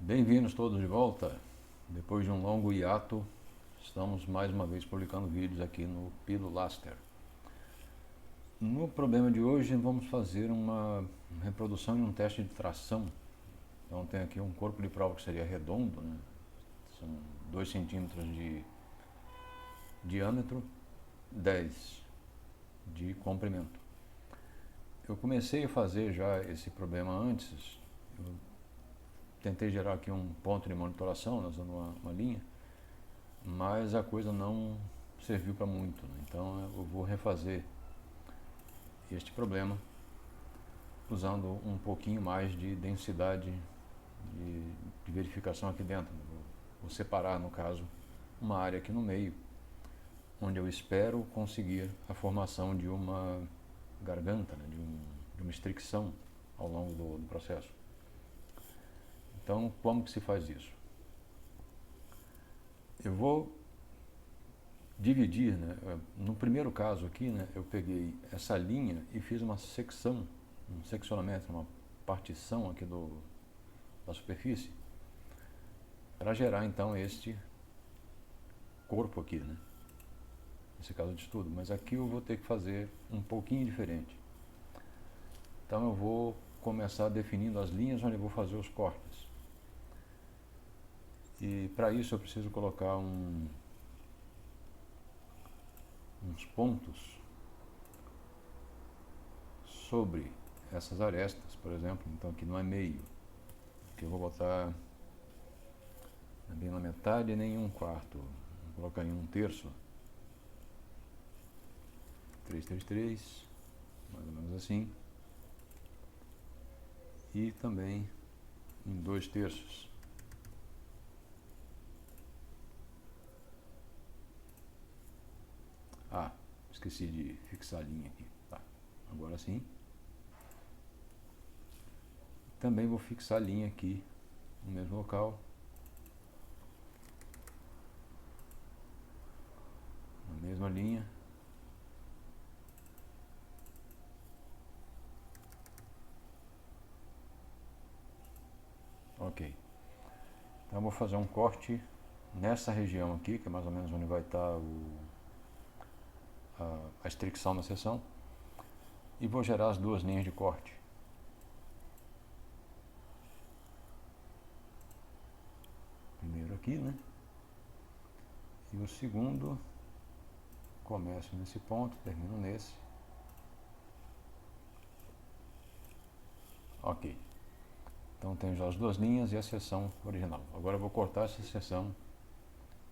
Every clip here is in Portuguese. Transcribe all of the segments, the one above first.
Bem-vindos todos de volta. Depois de um longo hiato, estamos mais uma vez publicando vídeos aqui no Pilolaster. No problema de hoje, vamos fazer uma reprodução e um teste de tração. Então, tem aqui um corpo de prova que seria redondo, né? São 2 centímetros de diâmetro, 10 de comprimento. Eu comecei a fazer já esse problema antes. Eu tentei gerar aqui um ponto de monitoração, usando uma linha, mas a coisa não serviu para muito, né? Então eu vou refazer este problema usando um pouquinho mais de densidade de verificação aqui dentro. Vou separar, no caso, uma área aqui no meio, onde eu espero conseguir a formação de uma garganta, né? de uma estricção ao longo do processo. Então, como que se faz isso? Eu vou dividir, né? No primeiro caso aqui, né, eu peguei essa linha e fiz uma secção, um seccionamento, uma partição aqui da superfície, para gerar então este corpo aqui, né? Nesse caso de estudo. Mas aqui eu vou ter que fazer um pouquinho diferente. Então eu vou começar definindo as linhas onde eu vou fazer os cortes. E para isso eu preciso colocar uns pontos sobre essas arestas, por exemplo. Então aqui não é meio, aqui eu vou botar bem na metade, nem 1/4, vou colocar em 1/3, 3, 3, 3, mais ou menos assim, e também em 2/3. Esqueci de fixar a linha aqui. Tá, agora sim. Também vou fixar a linha aqui no mesmo local, na mesma linha. Ok. Então eu vou fazer um corte nessa região aqui, que é mais ou menos onde vai estar a estricção da seção, e vou gerar as 2 linhas de corte. Primeiro aqui, né? E o segundo, começo nesse ponto, termino nesse. Ok. Então tenho já as 2 linhas e a seção original. Agora eu vou cortar essa seção,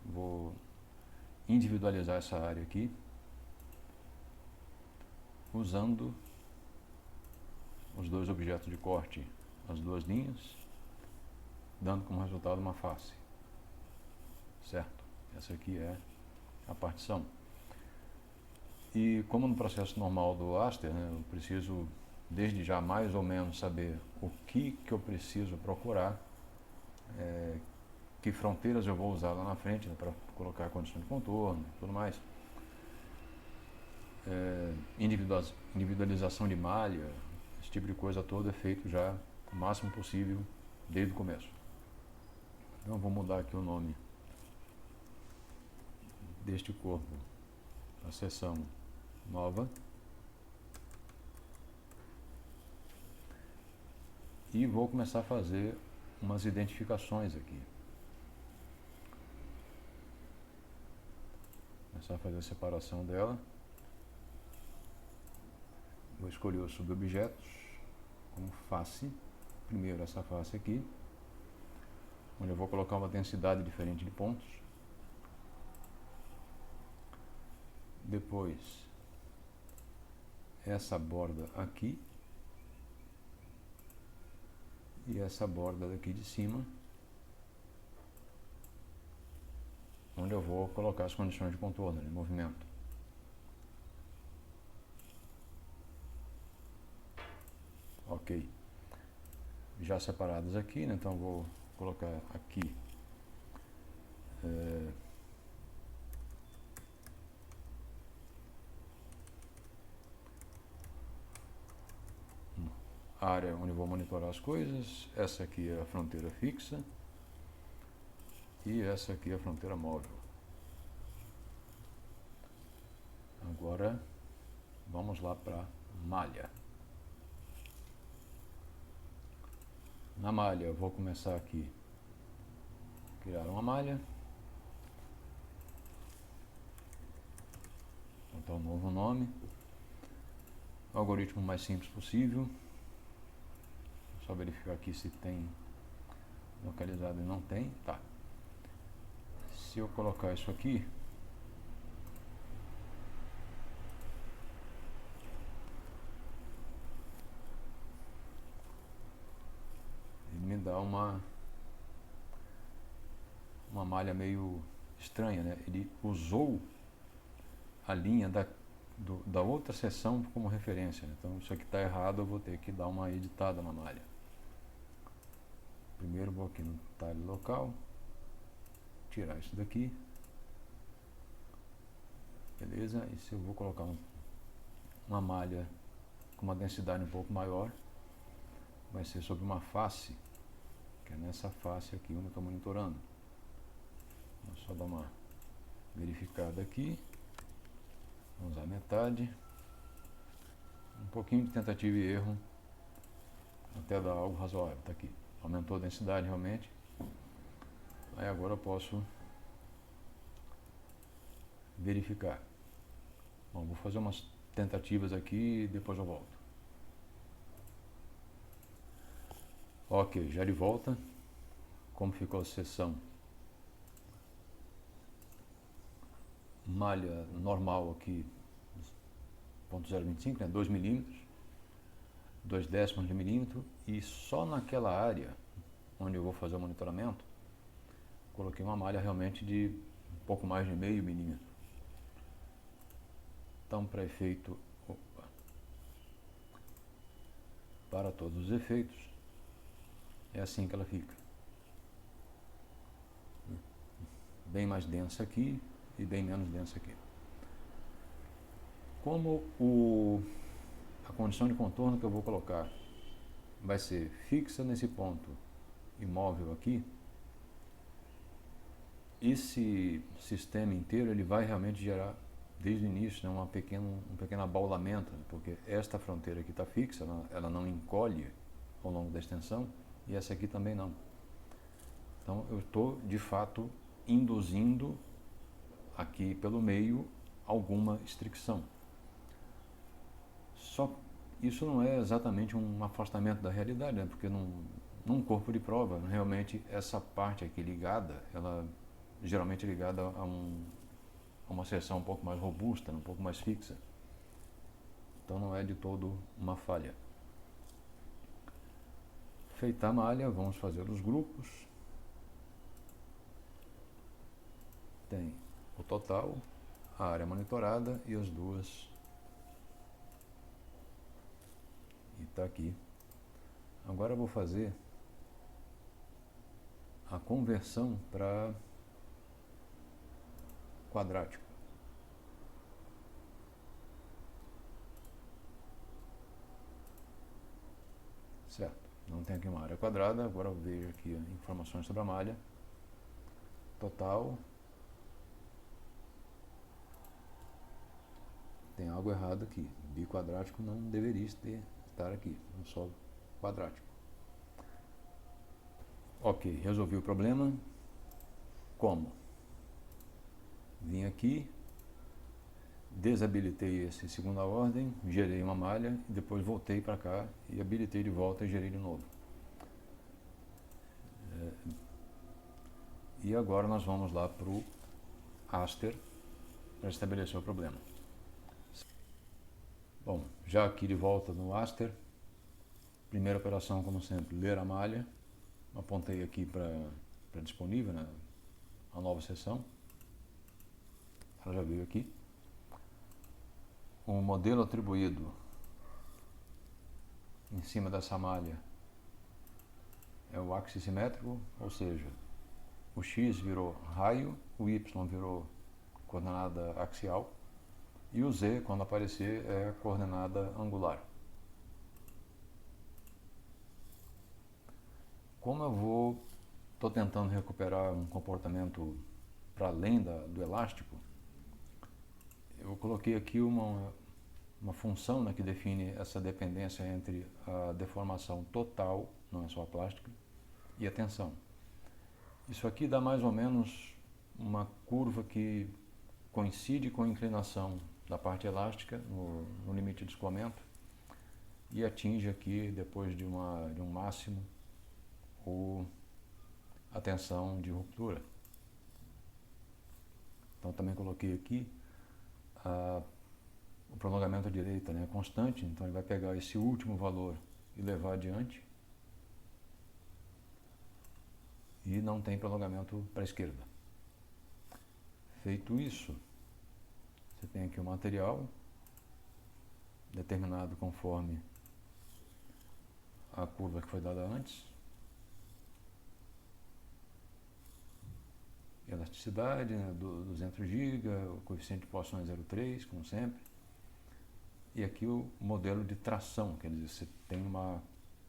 vou individualizar essa área aqui, usando os 2 objetos de corte, as 2 linhas, dando como resultado uma face. Certo? Essa aqui é a partição. E como no processo normal do Aster, né, eu preciso desde já mais ou menos saber o que eu preciso procurar, que fronteiras eu vou usar lá na frente, né, para colocar condição de contorno e tudo mais. Individualização de malha, esse tipo de coisa toda é feito já o máximo possível desde o começo. Então eu vou mudar aqui o nome deste corpo, a seção nova, e vou começar a fazer umas identificações aqui. Começar a fazer a separação dela. Vou escolher os subobjetos como face. Primeiro essa face aqui, onde eu vou colocar uma densidade diferente de pontos. Depois essa borda aqui e essa borda daqui de cima, onde eu vou colocar as condições de contorno, de movimento. Ok. Já separadas aqui, né? Então vou colocar aqui a área onde eu vou monitorar as coisas. Essa aqui é a fronteira fixa. e essa aqui é a fronteira móvel. Agora vamos lá para malha. Na malha eu vou começar aqui, criar uma malha, botar um novo nome, o algoritmo mais simples possível, só verificar aqui se tem localizado e não tem, tá. Se eu colocar isso aqui, ele me dá uma malha meio estranha, né? Ele usou a linha da outra seção como referência, né? Então isso aqui está errado, eu vou ter que dar uma editada na malha. Primeiro vou aqui no talho local, tirar isso daqui, beleza? E se eu vou colocar uma malha com uma densidade um pouco maior, vai ser sobre uma face, que é nessa face aqui onde eu estou monitorando. Vou só dar uma verificada aqui, vamos usar metade, um pouquinho de tentativa e erro, até dar algo razoável, está aqui. Aumentou a densidade realmente. Aí agora eu posso verificar. Bom, vou fazer umas tentativas aqui e depois eu volto. Ok, já de volta. Como ficou a seção? Malha normal aqui, 0,025, né, 2 milímetros, 2 décimos de milímetro, e só naquela área onde eu vou fazer o monitoramento, coloquei uma malha realmente de um pouco mais de meio milímetro. Então, para efeito, para todos os efeitos, é assim que ela fica. Bem mais densa aqui e bem menos densa aqui. Como a condição de contorno que eu vou colocar vai ser fixa nesse ponto e móvel aqui, esse sistema inteiro ele vai realmente gerar desde o início, né, um pequeno abaulamento, né, porque esta fronteira aqui está fixa, ela não encolhe ao longo da extensão, e essa aqui também não. Então eu estou de fato induzindo aqui pelo meio alguma estricção. Só isso não é exatamente um afastamento da realidade, né? Porque num corpo de prova, realmente essa parte aqui ligada, ela geralmente é ligada a uma seção um pouco mais robusta, um pouco mais fixa. Então não é de todo uma falha. Feita a malha, vamos fazer os grupos. Tem o total, a área monitorada e as duas. E está aqui. Agora eu vou fazer a conversão para quadrático. Certo, não tem aqui uma área quadrada, agora eu vejo aqui informações sobre a malha. Total. Tem algo errado aqui. Biquadrático não deveria estar aqui, não só quadrático. Ok, resolvi o problema. Como? Vim aqui, desabilitei esse segunda ordem, gerei uma malha, e depois voltei para cá e habilitei de volta e gerei de novo. E agora nós vamos lá para o Aster para estabelecer o problema. Bom, já aqui de volta no Aster, primeira operação, como sempre, ler a malha. Apontei aqui para disponível, né, a nova seção. Ela já veio aqui. O modelo atribuído em cima dessa malha é o axis simétrico, ou seja, o x virou raio, o y virou coordenada axial e o z, quando aparecer, é a coordenada angular. Como eu vou estou tentando recuperar um comportamento para além do elástico, eu coloquei aqui uma função, né, que define essa dependência entre a deformação total, não é só a plástica, e a tensão. Isso aqui dá mais ou menos uma curva que coincide com a inclinação da parte elástica no limite de escoamento e atinge aqui, depois de um máximo, a tensão de ruptura. Então também coloquei aqui o prolongamento à direita, né, constante, então ele vai pegar esse último valor e levar adiante, e não tem prolongamento para a esquerda. Feito isso, você tem aqui o material determinado conforme a curva que foi dada antes, elasticidade, né, 200 GB, o coeficiente de porção é 0,3, como sempre, e aqui o modelo de tração, quer dizer, você tem uma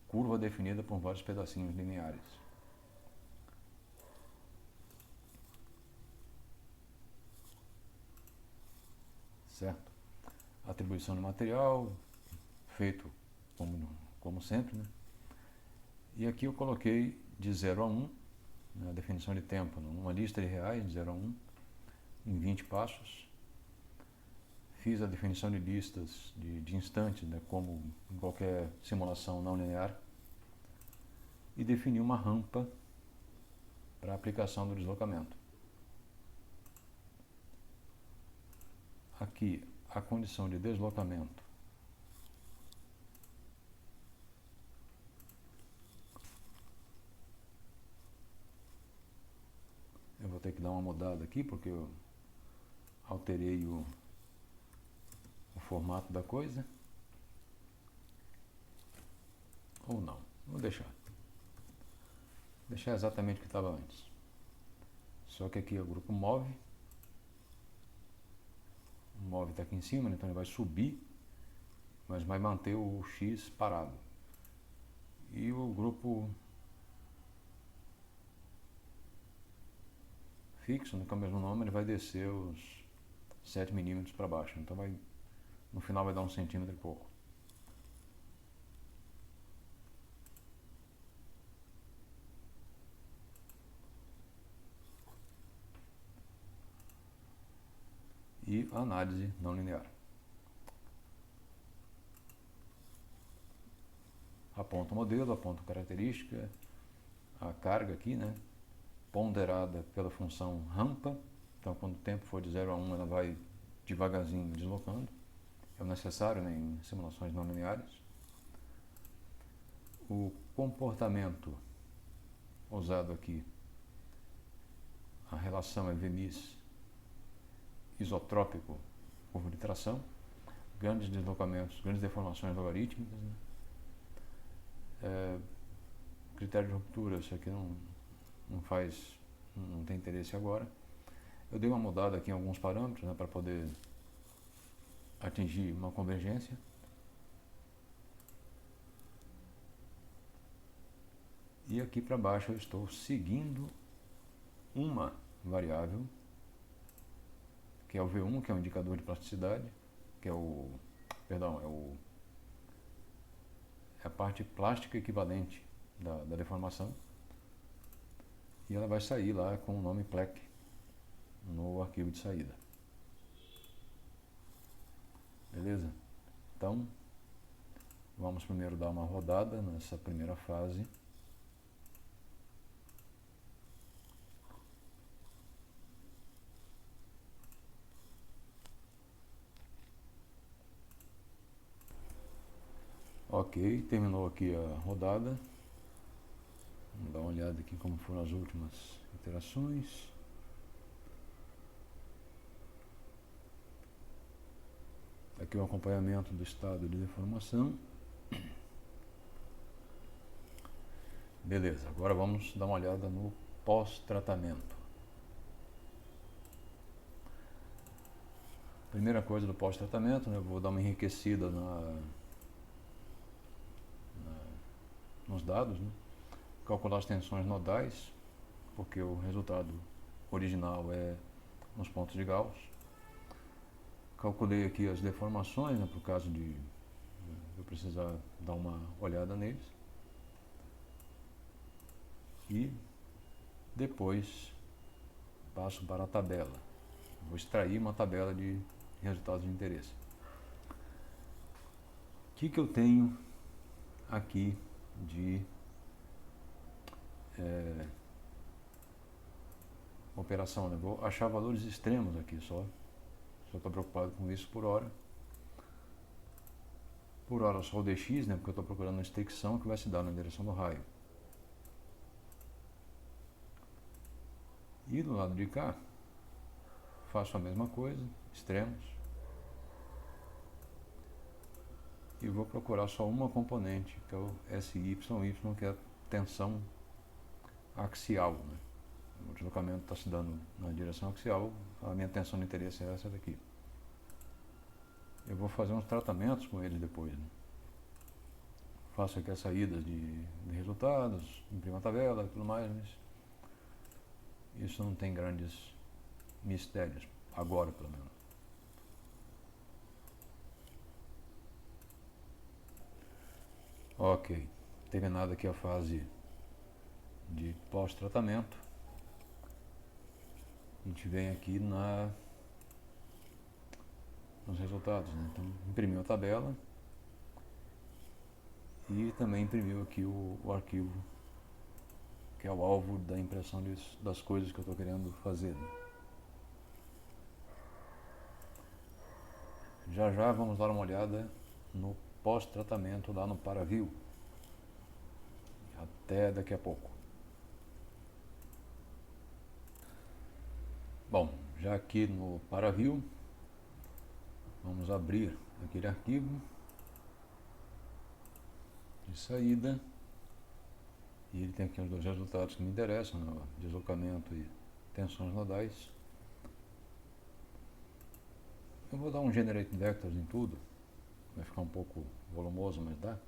curva definida por vários pedacinhos lineares. Certo? Atribuição do material, feito como sempre, né? E aqui eu coloquei de 0 a 1, né, a definição de tempo, né? Uma lista de reais de 0 a 1, em 20 passos. Fiz a definição de listas de instantes, né, como em qualquer simulação não linear, e defini uma rampa para a aplicação do deslocamento. Aqui a condição de deslocamento eu vou ter que dar uma mudada aqui porque eu alterei o formato da coisa, ou não, vou deixar exatamente o que estava antes, só que aqui é o grupo move. O move está aqui em cima, né? Então ele vai subir, mas vai manter o X parado. E o grupo fixo, né, com o mesmo nome, ele vai descer os 7 milímetros para baixo. Então no final vai dar 1 centímetro e pouco. E a análise não linear. Aponta o modelo, aponta a característica, a carga aqui, né, ponderada pela função rampa. Então quando o tempo for de 0 a 1, ela vai devagarzinho deslocando. É o necessário, né, em simulações não lineares. O comportamento usado aqui, a relação é Vmis isotrópico curva de tração, grandes deslocamentos, grandes deformações logarítmicas, né? Critério de ruptura, isso aqui não tem interesse agora. Eu dei uma mudada aqui em alguns parâmetros, né, para poder atingir uma convergência. E aqui para baixo eu estou seguindo uma variável, que é o V1, que é o indicador de plasticidade, que é a parte plástica equivalente da deformação. E ela vai sair lá com o nome PLEC no arquivo de saída. Beleza? Então, vamos primeiro dar uma rodada nessa primeira fase. Ok, terminou aqui a rodada. Vamos dar uma olhada aqui como foram as últimas iterações. Aqui o acompanhamento do estado de deformação. Beleza, agora vamos dar uma olhada no pós-tratamento. Primeira coisa do pós-tratamento, né, eu vou dar uma enriquecida nos dados, né, calcular as tensões nodais, porque o resultado original é nos pontos de Gauss. Calculei aqui as deformações, né, por caso de eu precisar dar uma olhada neles. E depois passo para a tabela. Vou extrair uma tabela de resultados de interesse. O que eu tenho aqui de operação, né? Vou achar valores extremos aqui só estou preocupado com isso por hora. Por hora só o dx, né? Porque eu estou procurando uma extensão que vai se dar na direção do raio. E do lado de cá, faço a mesma coisa, extremos. E vou procurar só uma componente, que é o SYY, que é a tensão axial, né? O deslocamento está se dando na direção axial, a minha tensão de interesse é essa daqui. Eu vou fazer uns tratamentos com eles depois, né? Faço aqui as saídas de resultados, imprimo a tabela e tudo mais, mas isso não tem grandes mistérios, agora pelo menos. Ok, terminada aqui a fase de pós-tratamento, a gente vem aqui nos resultados, né? Então, imprimiu a tabela e também imprimiu aqui o arquivo, que é o alvo da impressão das coisas que eu estou querendo fazer, né? Já já vamos dar uma olhada no pós-tratamento lá no ParaView. Até daqui a pouco. Bom, já aqui no ParaView, vamos abrir aquele arquivo de saída. E ele tem aqui os dois resultados que me interessam, né? Deslocamento e tensões nodais. Eu vou dar um Generate Vectors em tudo. Vai ficar um pouco volumoso, mas dá.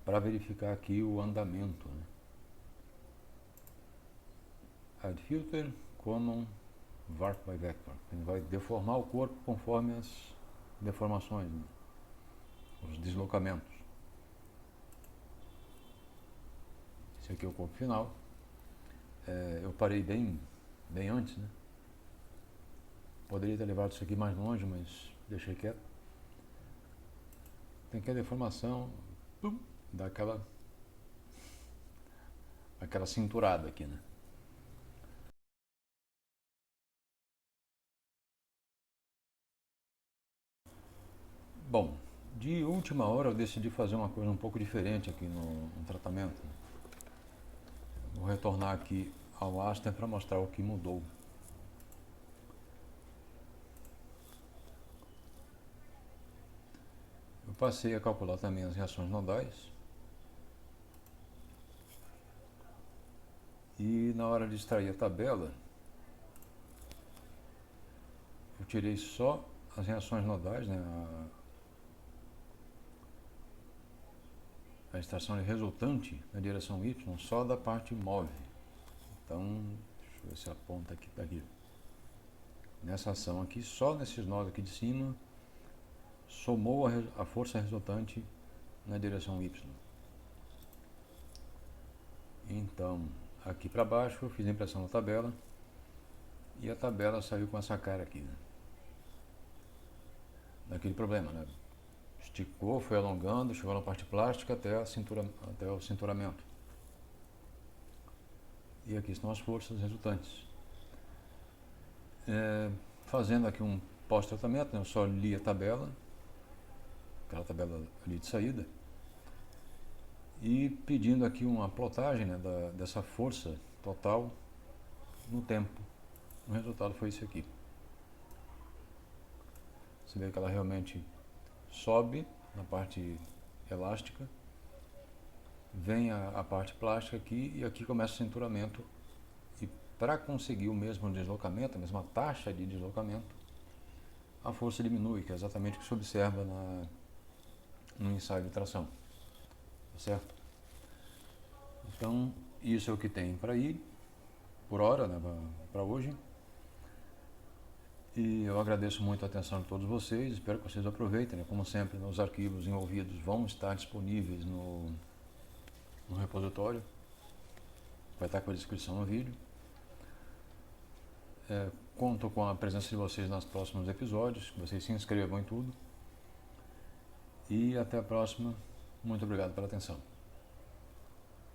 Para verificar aqui o andamento, né? Add Filter, Common, Warp by Vector. Ele vai deformar o corpo conforme as deformações, né? Os deslocamentos. Esse aqui é o corpo final. Eu parei bem antes, né? Poderia ter levado isso aqui mais longe, mas deixei quieto. Tem que a deformação, dá aquela cinturada aqui, né? Bom, de última hora eu decidi fazer uma coisa um pouco diferente aqui no tratamento. Vou retornar aqui ao Aster para mostrar o que mudou. Eu passei a calcular também as reações nodais. E na hora de extrair a tabela, eu tirei só as reações nodais, né? A extração de resultante na direção Y só da parte móvel. Então, deixa eu ver se aponta aqui, tá aqui. Nessa ação aqui, só nesses nós aqui de cima, somou a força resultante na direção Y. Então, aqui para baixo eu fiz a impressão da tabela e a tabela saiu com essa cara aqui, né? Daquele problema, né? Esticou, foi alongando, chegou na parte plástica até o cinturamento. E aqui estão as forças resultantes. Fazendo aqui um pós-tratamento, né? Eu só li a tabela, aquela tabela ali de saída, e pedindo aqui uma plotagem, né, dessa força total no tempo. O resultado foi esse aqui. Você vê que ela realmente sobe na parte elástica, vem a parte plástica aqui e aqui começa o cinturamento. E para conseguir o mesmo deslocamento, a mesma taxa de deslocamento, a força diminui, que é exatamente o que se observa no ensaio de tração. Certo? Então, isso é o que tem para ir, por hora, né, para hoje. E eu agradeço muito a atenção de todos vocês, espero que vocês aproveitem, né? Como sempre, os arquivos envolvidos vão estar disponíveis no repositório, vai estar com a descrição no vídeo. Conto com a presença de vocês nos próximos episódios, que vocês se inscrevam em tudo. E até a próxima. Muito obrigado pela atenção.